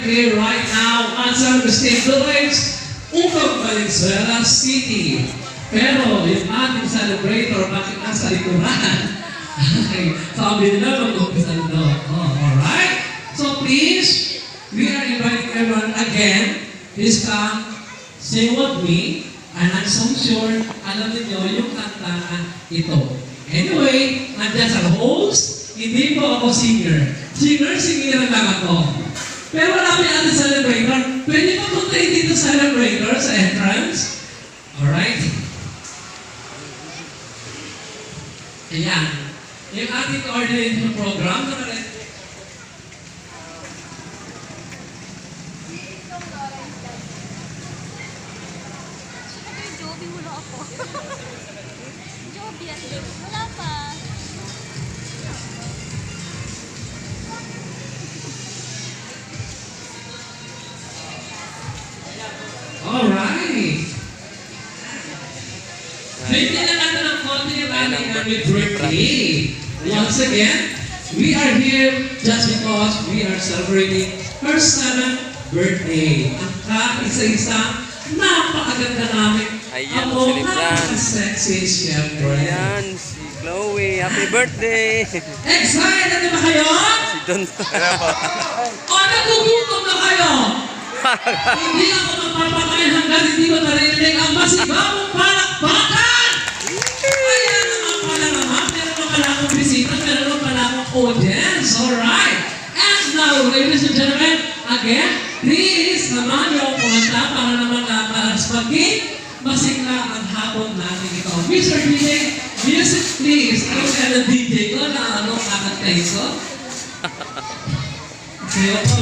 birthday right now at San Agustin Village, Ugong, Valenzuela City. Pero yung ating celebrator, bakit nasa likuran? Sabi nila, mag-umpisa doon. Oh, alright? So please, we are inviting everyone again. Please come, sing with me. And I'm so sure, alam niyo yung kanta ito. Anyway, nandiyan sa host, hindi po ako singer. Singer lang ako. Pero wala pa yung ating celebrator. Pwede pa puntahin dito celebrator sa entrance? Alright? Ayan. Yung ating coordination program, Joby, wala ako. Joby, wala pa. alright. Bigyan na natin ng konti yung ating birthday. Once again, we are here just because we are celebrating her 7th birthday. Ang kaisa-isa, napakaganda namin. Ayan, ako, si Libran. napaka-sexy, syempre. Ayan, si Chloe. Happy birthday! Excited na ba kayo? Si Don. O, nagugutom na kayo? Hindi ako magpapakain hanggang hindi ko narinig ang masigabong palakpakan! Ayan naman pala naman. Meron naman pala akong bisita, meron naman pala akong audience. Alright. And now, ladies and gentlemen, again, please naman yung kumanta para naman para maging masigla ang hapon natin ito. Mr. DJ, music please. Ano kaya ng DJ ko na ano kakantay ko? Sayo ko.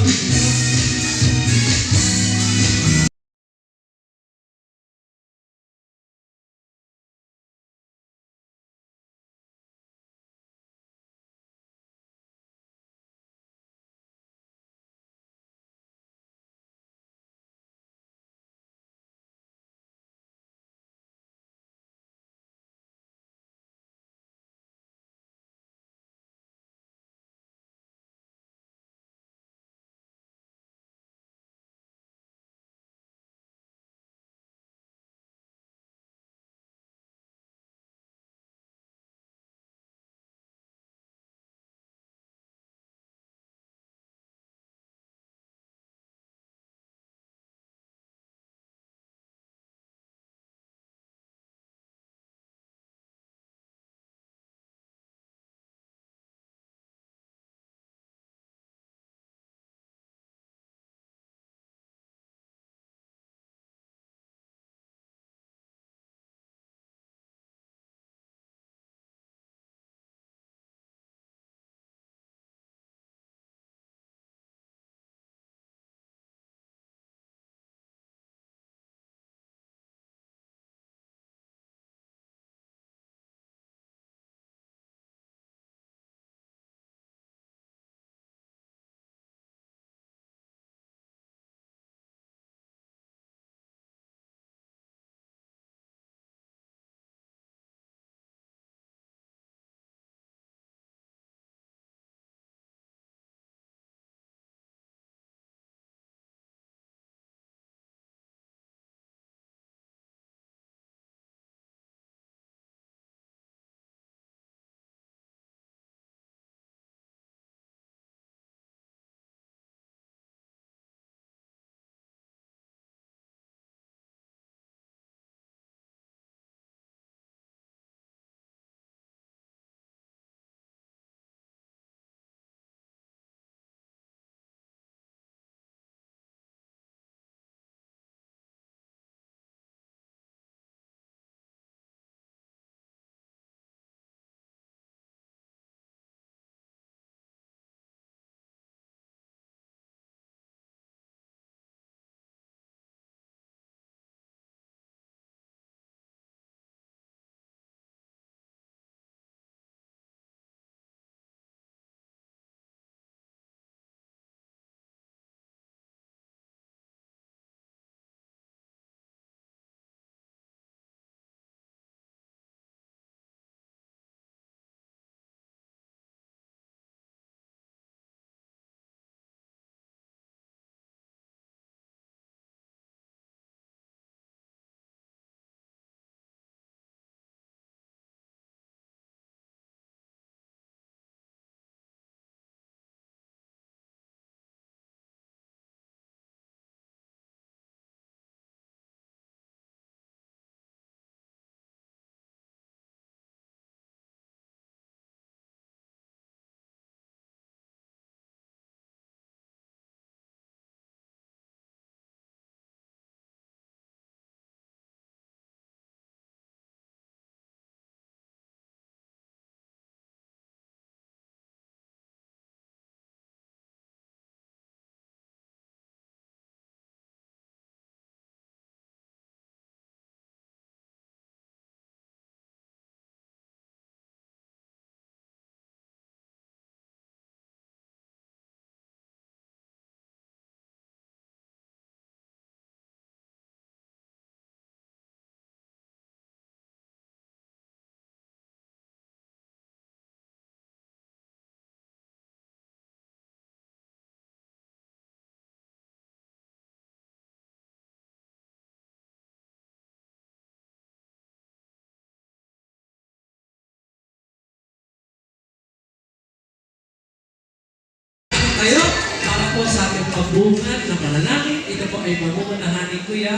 kayo para po sa ating pabungan na panalangin. Ito po ay mamumunahan ni Kuya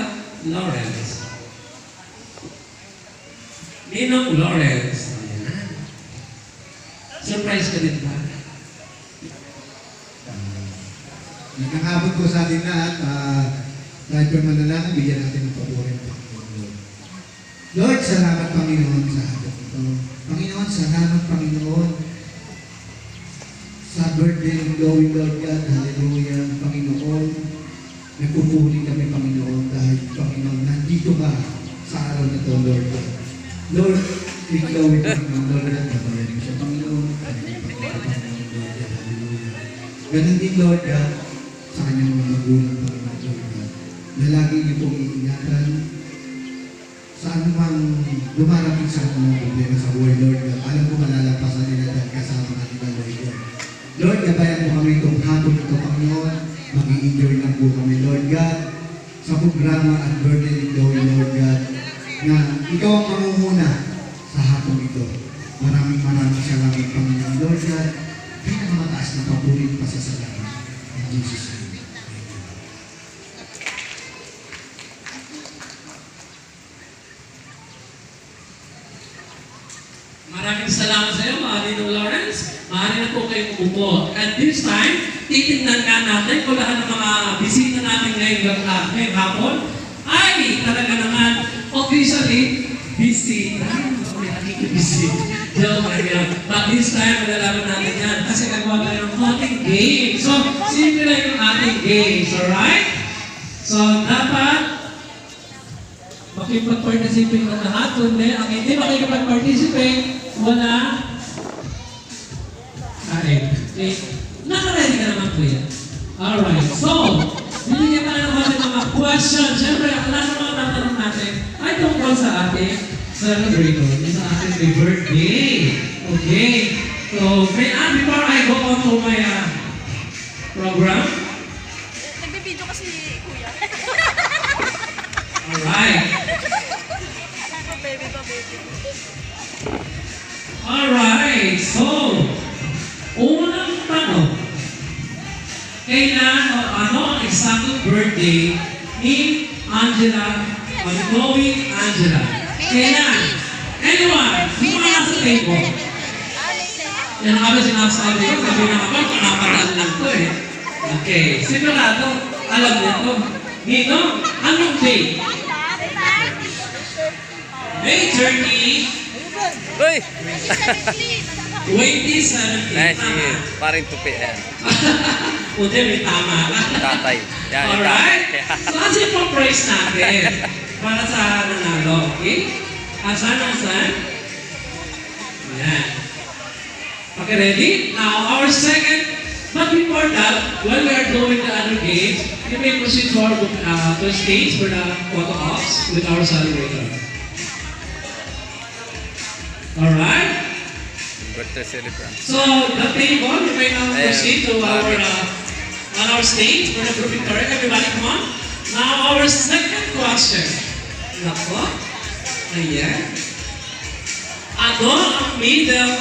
Lawrence. Ninong Lawrence. Ayan. Surprise ka din ba? Nakakabot ko sa atin lahat, dahil po manalangin, bigyan natin ng pabuhay ng Panginoon. Lord, salamat Panginoon sa atin ito. Panginoon, salamat Panginoon sa birthday ng Chloe, Lord God. Hallelujah. Panginoon, nagpupuli kami Panginoon dahil Panginoon, nandito ka sa araw na ito, Lord God. Lord, si Chloe Panginoon, Lord God, nabayan mo siya Panginoon. Panginoon, Lord God. Hallelujah. Ganun din, Lord God, sa kanyang mga magulang Panginoon, Lord God, na lagi niyo pong iingatan sa anumang dumarating sa mga problema sa buhay, Lord God. Alam ko malalampasan nila dahil kasama ka nila, Lord God. Lord, gabayan mo kami itong hapon ito, Panginoon. Mag-i-enjoy lang po kami, Lord God, sa programa at birthday ni Chloe, Lord God, na ikaw ang mamumuna sa hapon ito. Maraming salamat, Panginoon, Lord God. Pinakamataas na papulit pa sa salamat. In Jesus' name. Maraming salamat sa iyo, Ninong Lawrence. Maaari na po kayong umupo. At this time, titignan nga natin kung lahat ng mga bisita natin ngayong hapon ay talaga naman officially bisita. May nakikibisita. Joke lang yan. But this time, malalaman natin yan kasi nagawa tayo ng ating game. So, simple lang yung ating games, alright? So, dapat makipag-participate ng lahat. Kundi, ang hindi makikipag-participate, wala. Okay. Naka-ready ka naman, Kuya. Alright. So, binigyan pa na naman ng mga questions. Siyempre, ang lahat ng mga tatanong natin ay tungkol sa ating celebrator. Sa ating birthday. Okay. So, before I go on to my program, Nagbibideo kasi kuya. alright. Baby pa, baby. Alright, so, unang tanong, kailan o ano ang eksaktong birthday ni Angela o ni Chloe Angela? Kailan? Anyone? Yung mga nasa table. Yan ang kami sinasabi ko, sabi na ako, nakapatan lang to eh. Okay, sigurado, alam niya to. Nino, anong date? May 30, Uy! 2017. Nice, sige. Paring tupi. Ayan. Hindi, may tama ka. Tatay. Yan, yung Alright? tatay. So, kasi pong prize natin para sa nanalo, okay? Asan? Yan. Okay, ready? Now, our second, but before that, while we are doing the other games, you may proceed to the stage for the photo ops with our celebrator. Alright? Birthday celebrant. So, the table, you may now proceed to on our stage for the group picture. Everybody, come on. Now, our second question. Nako. Ayan. Ano ang middle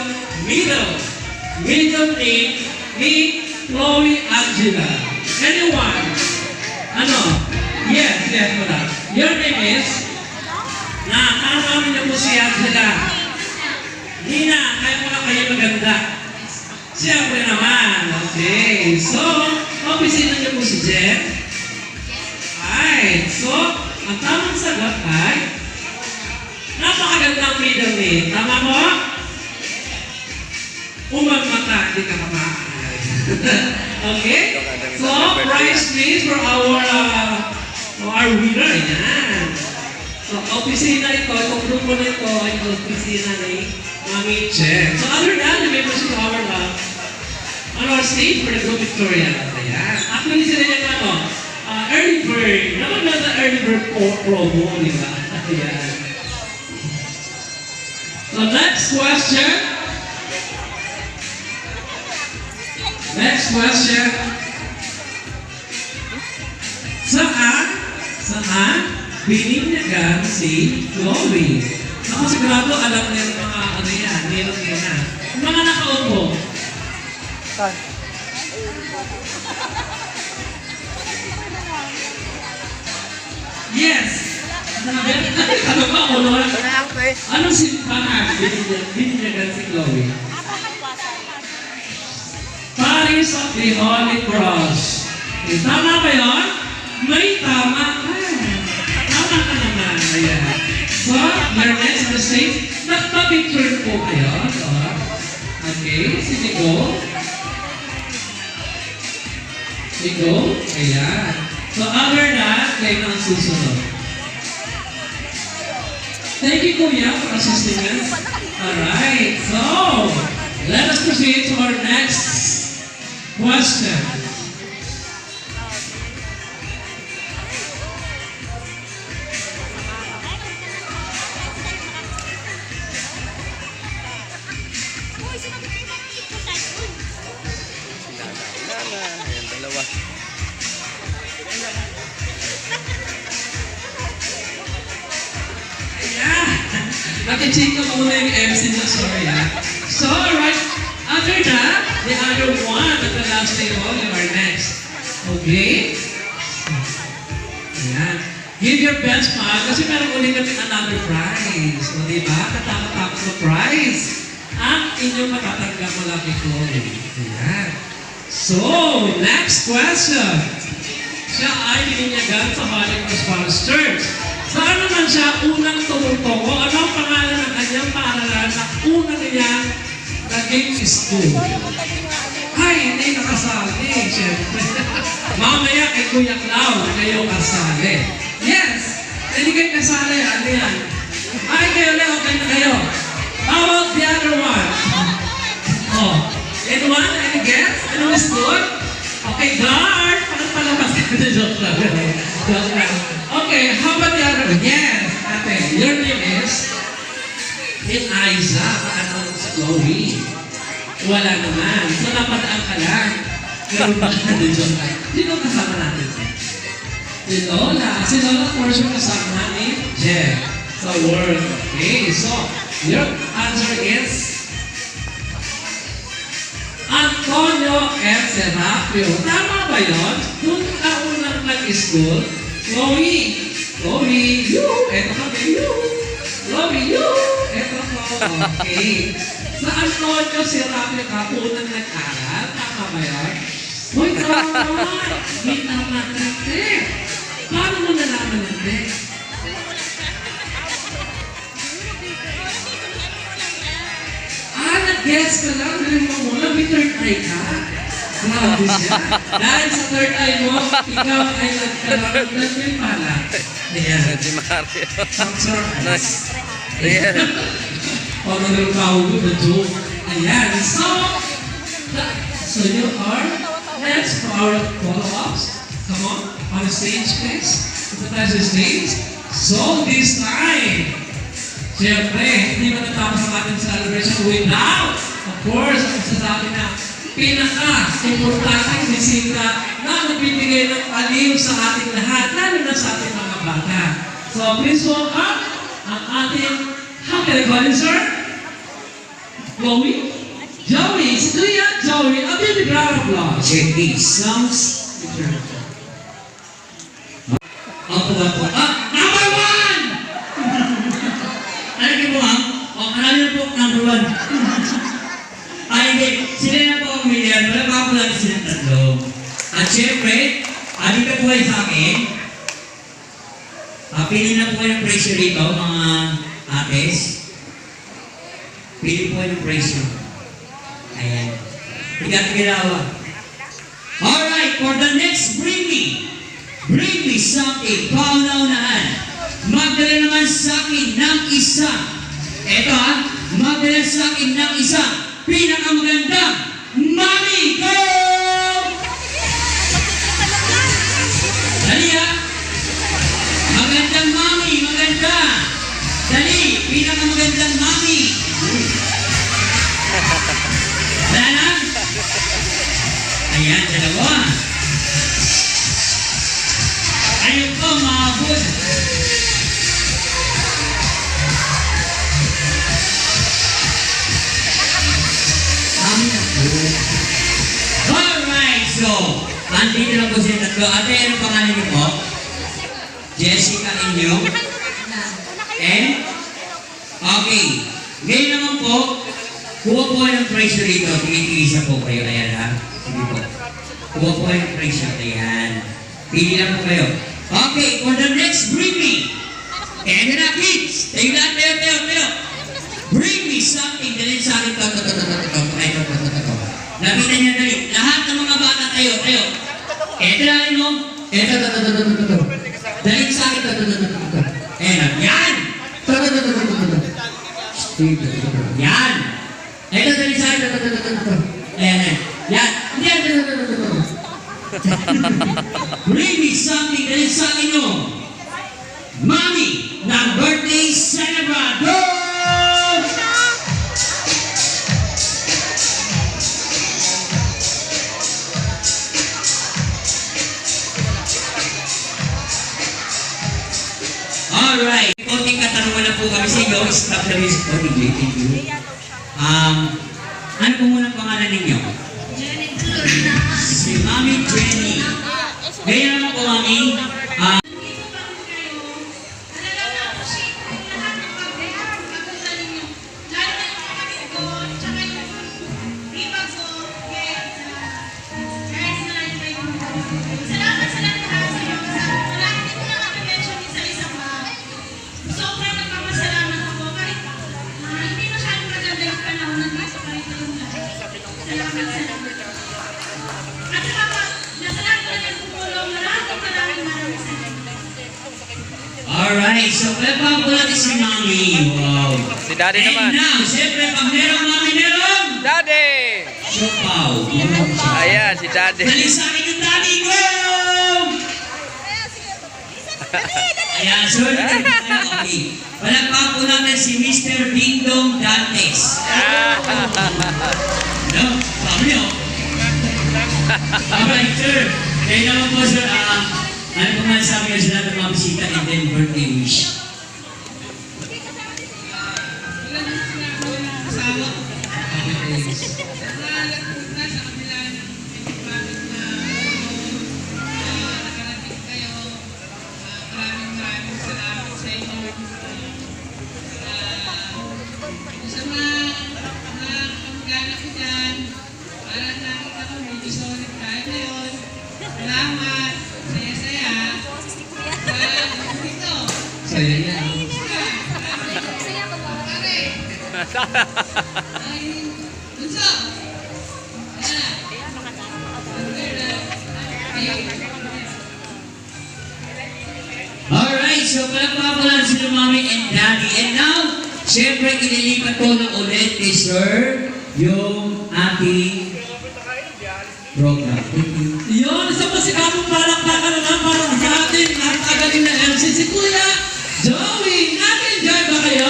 name ni Chloe Angela? Anyone? Ano? Yes, wala. Your name is? Nakakaramin niyo po si Angela. Nina, kaya mo na kayo maganda. Siyempre naman. Okay. So, opisina niyo po si Jen. Alright. So, ang tamang sagot ay napakagandang middle name. Tama mo? Umagmata, hindi ka kamakakay. Okay? So, prize please for our winner. Yan. So, opisina ito, itong grupo na ito, ay opisina ni Mami Chen. So, other than, you may proceed to on our stage for the group Victoria. Ayan. Actually, sila yung early bird. Naman na sa early bird promo, di ba? Ayan. So, next question. Saan bininyagan si Chloe? Ako sigurado alam niya yung mga ano yan, meron niya na. Yung mga nakaupo. Yes! Sabi, ano ba, ulol? Anong simbahan binigyan si Chloe? Paris of the Holy Cross. Okay, tama ba yun? May tama ka. Tama ka naman. Ayan. So, your next mistake, nagpa-picture po kayo. So, okay, sige go. Sige go. Ayan. So, other that, kayo na ang susunod. Thank you, Kuya, for assisting us. Alright, so, let us proceed to our next question. Ayan, dalawa. Yeah. Nakichika muna yung MC na, sorry ha. So, right after that, the other one at the last table, you are next. Okay? Ayan. Give your best smile kasi meron ulit kami another prize. O diba? Katapos na prize. Ang inyong matatanggap mula kay Chloe. Ayan. So, next question. Siya ay bininyagan sa Holy Cross Parish Church. Saan naman siya unang tumutungo? Ano ang pangalan ng kanyang paaralan na unang niyang naging school? Ay, hindi nakasali. Siyempre. Mamaya kay Kuya Clau, kayo kasali. Yes! Hindi kayo kasali. Ano yan? Ay, kayo na, okay na kayo. How about the other one? Oh, anyone? Any guess? Ano is good? Okay, guard! Parang palabas ka na. Joke lang. Joke lang. Okay, how about the other one? Yes, ate. Your name is? Eliza. Paano sa Chloe? Wala naman. So, napadaan ka lang. Pero bakit joke lang? Sino kasama natin? Si Lola. Si Lola, of course, yung kasama natin. Jeff. Sa work. Okay, so, your answer is Antonio F. Serapio. Tama ba yun? Doon ka unang nag-school, Chloe. Chloe, you. Eto kami, you. Chloe, you. Eto ko. Okay. Sa Antonio Serapio ka unang nag-aral. Tama ba yun? Uy, tama. Hindi tama kasi. Paano mo nalaman natin? Nag-guess ka lang, dahil mo muna, may third eye ka. Grabe siya. Dahil sa third eye mo, ikaw ay nagkaroon ng yung pala. Ayan. Si Mario. Sir, Nice. Ayan. parang nagkaroon mo na joke. Ayan. So you are next for our follow-ups. Come on the stage, please. Punta tayo sa stage. So this time, siyempre, hindi matatapos ang ating celebration without, of course, ang sasabi na pinaka-importanteng bisita na nagbibigay ng aliw sa ating lahat, lalo na sa ating mga bata. So please welcome ang ating, how can I call you, sir? Chloe? Joey, si Kuya Joey, a big round of applause. JP Sounds Ako. Number one! Ano niyo po ma'am? O, marami na po number one. Ay, hindi. Sila na po ang million. Wala pa po natin silang tatlo. At syempre, dito po ay sa akin. Pili na po kayo ng pressure rito, mga ates. Pili po kayo ng pressure. Ayan. Tiga-tigalawa. Alright, for the next bring me something. Pauna-unahan. Magdala naman sa akin ng isa. Eto magdala sa akin ng isa. Pinakamagandang Mami Go! Dali magandang Mami, maganda. Dali, pinakamagandang Mami. Wala na? Ayan, dalawa. Ayun po, maabot. Amin na po. Alright, so, Andito lang po sila tatlo. Ate, ano pangalan niyo po? Jessica Inyo. And? Okay. Ngayon naman po, kuha po kayo ng pressure dito. Tingin-tingisa po kayo. Ayan ha. Sige po. Kuha po kayo ng pressure. Ayan. Pili lang po kayo. Okay, for the next briefing. Ayan na kids. Tayo na, tayo. Bring me something. Dalhin sa akin. Lapitan niya dali. Lahat ng mga bata tayo. Eto na rin mo. Eto. Dalhin sa akin. Ayan na. Yan. Yan. Eto dalhin sa akin. Ayan na. Yan. Yan. Bring me something. Dalhin sa akin mo. Mommy, ng birthday celebrant. Alright, konting katanungan na po kami sa inyo. Stop the music po. Thank you. Ano po muna ang pangalan ninyo? Si Mami Jenny. Ngayon naman po, Mami. Salamat sa lahat sa iyo. Wala hindi ko lang i-mention isa-isa pa. Sobrang nagpapasalamat ako kahit hindi masyadong maganda yung panahon nandito pa rin yung lahat. Salamat sa lahat. At saka nasa lahat ko na nagpupulong. Maraming salamat. Alright, so pala po natin si Mami. Wow. Si Daddy And naman. now, siyempre, pag merong Mami, meron. Daddy! Siopaw. Ayan, si Daddy. Dali sa akin yung daddy ko! Ayan, so okay. Palagpakan po natin si Mr. Dingdong Dantes. No? Sabi niyo? Alright, sir. Kaya naman po, sir, ano po nga sabi niyo sa lahat ng mga bisita and then birthday wish? Saya yan. Alright, so palagpakan po natin sila Mami and Daddy. And now, siyempre, ililipat ko na ulit ni Sir yung ating program. Yun, isang pasikapong palakpakan naman para sa ating nakakagaling na MC si Kuya Joey. Nag-enjoy ba kayo?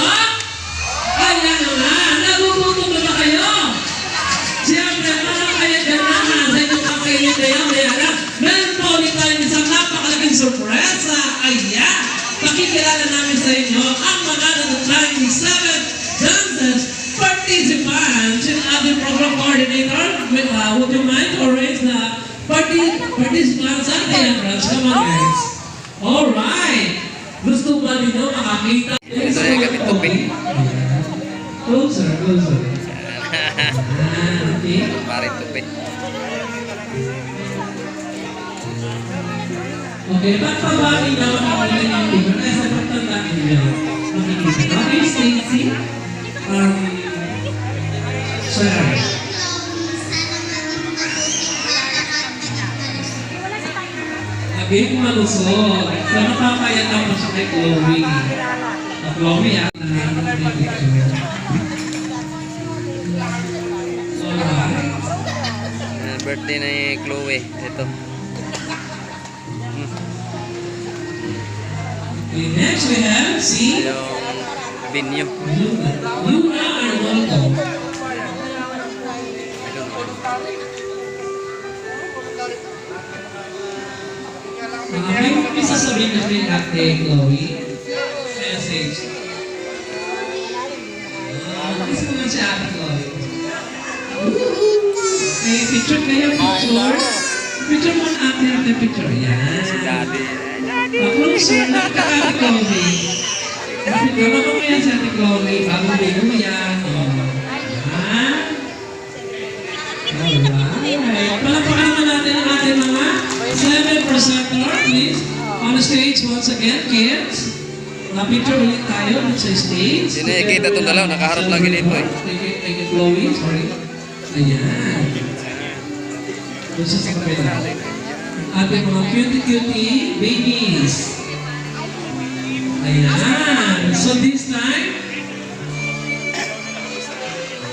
Ayan na, nagugutom na ba kayo? Siyempre, para kayo dyan naman sa inyong kakilit na yan, meron po ulit tayong isang napakalaking sorpresa. Ayan, pakikilala namin sa inyo ang mga natutayang 7 dancers participants and other program coordinator. Would you mind to raise the participants at the entrance? Come on, guys. Alright. Gusto ba ninyo makakita? Ito yung gamit tubig. Closer. Okay. Pare tubig. Okay, ba't pa ba ninyo makakita yung figure? Kaya sa pagtanda ninyo, makikita. Okay, Stacy? Sorry. Again, malusog. So, nakakayat ako siya kay Chloe. Chloe, nananong yung picture. Alright. Birthday ni Chloe. Ito. Okay, next we have si Yung venue. Yuna Arnoldo. May sasabihin na rin Ate Chloe. Message. Kiss mo nga si Ate Chloe. Okay, picture kayo, picture. Picture mo na ate picture. Yan. Daddy. Closer na Ate Chloe. Kapit ka mo yan si Ate Chloe. Bagong ligo yan. Yan. Alright. Palagpakan naman natin ang ating mga 7%er, please. On the stage once again, kids. Na-picture ulit tayo sa stage. Sino yung kita itong dalaw? Nakaharap lagi dito eh. Kay Chloe, sorry. Ayan. Doon sa kapila. Ating mga cutie babies. Ayan. So this time,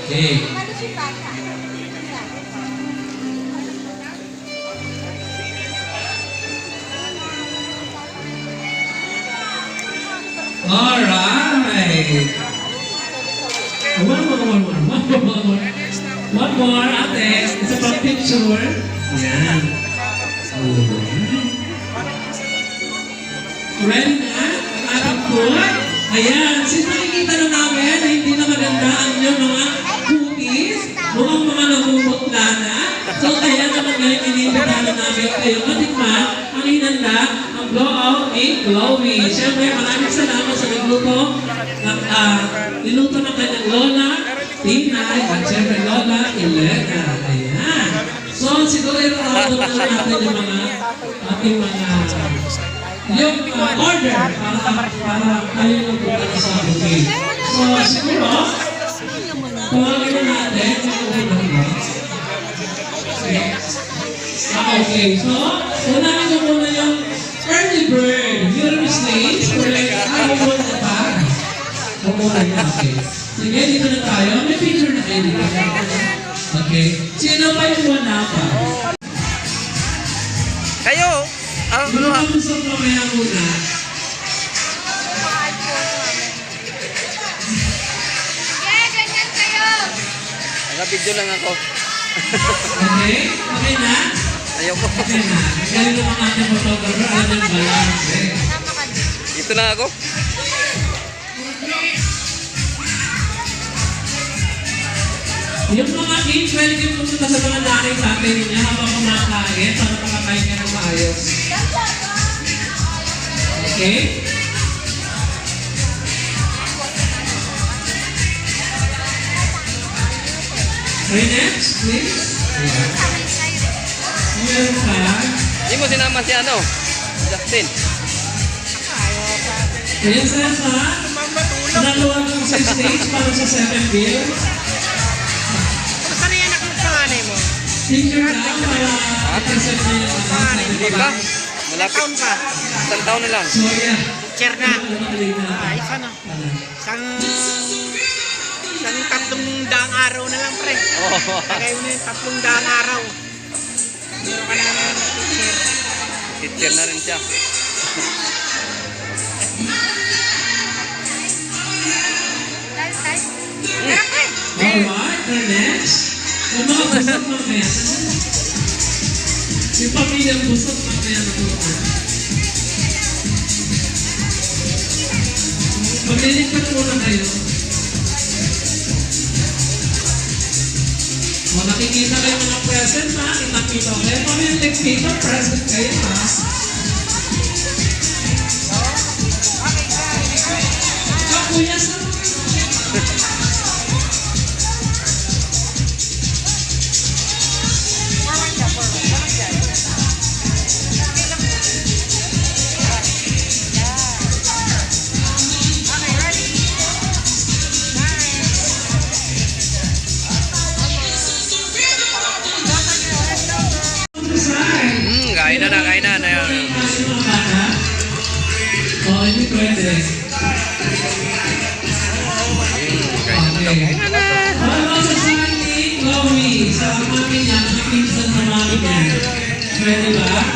okay. Alright. One more, ate. Isa pang picture. Ayan. Ready na? Ang ating food. Ayan. Since nakikita na namin na hindi na maganda ang inyong mga cookies, mukhang mga namumutla na. So kaya naman ngayon inibigyan na namin kayo matikman ang hinanda ang blowout ni Chloe. Siyempre maraming salamat sa nagluto ng niluto ng kanyang lola, Tinay, at siyempre lola, Elena. Ayan. So siguro ito na natin yung mga ating mga yung order para kayo magpunta na sa booking. So siguro, tawagin na natin okay, so unahin ko muna yung early bird. You're on stage. Ayaw mo na pa. Pumula niya, okay. Sige, dito na tayo. May picture na kayo dito. Okay. Sino pa yung wala pa? Kayo! Ah, Pero kamusap mamaya muna. Naka-video lang ako. Okay? Okay na? Ayoko. Okay na. Galing naman ating photographer. Alam yung balance. Ito lang ako. Yung mga kids, pwede kayo pumunta sa mga daking tatay ninyo habang kumakain para makakain ka ng maayos. Okay? Okay, next, please. Meron pa. Hindi mo sinama si ano? Justin. Ayan sa dalawa lang sa stage para sa 7 bills. Saan yan panganay mo? Picture lang para i-present na yung mga Hindi pa. Malapit. Taon pa? Isang taon na lang. So, yeah. Chair na. Ah, Ayos ano? Isang 300 araw na lang pre. Oo. Tagay mo na yung 300 araw. Meron ka na naman ng chair. Teacher na rin siya. Alright, the next. Yung mga busog mamaya. Yung pamilyang busog mamaya na po. Maglilipat muna kayo. O, nakikita kayo mga present ha. Itakita ko kayo. Pamilyang nagpita, present kayo ha. Kuya sa Kain na. Ayan. Oh, hindi pwede. Okay. Para sa Sandy, Chloe, sa mami niya, mga pinsan na mami niya. Pwede ba?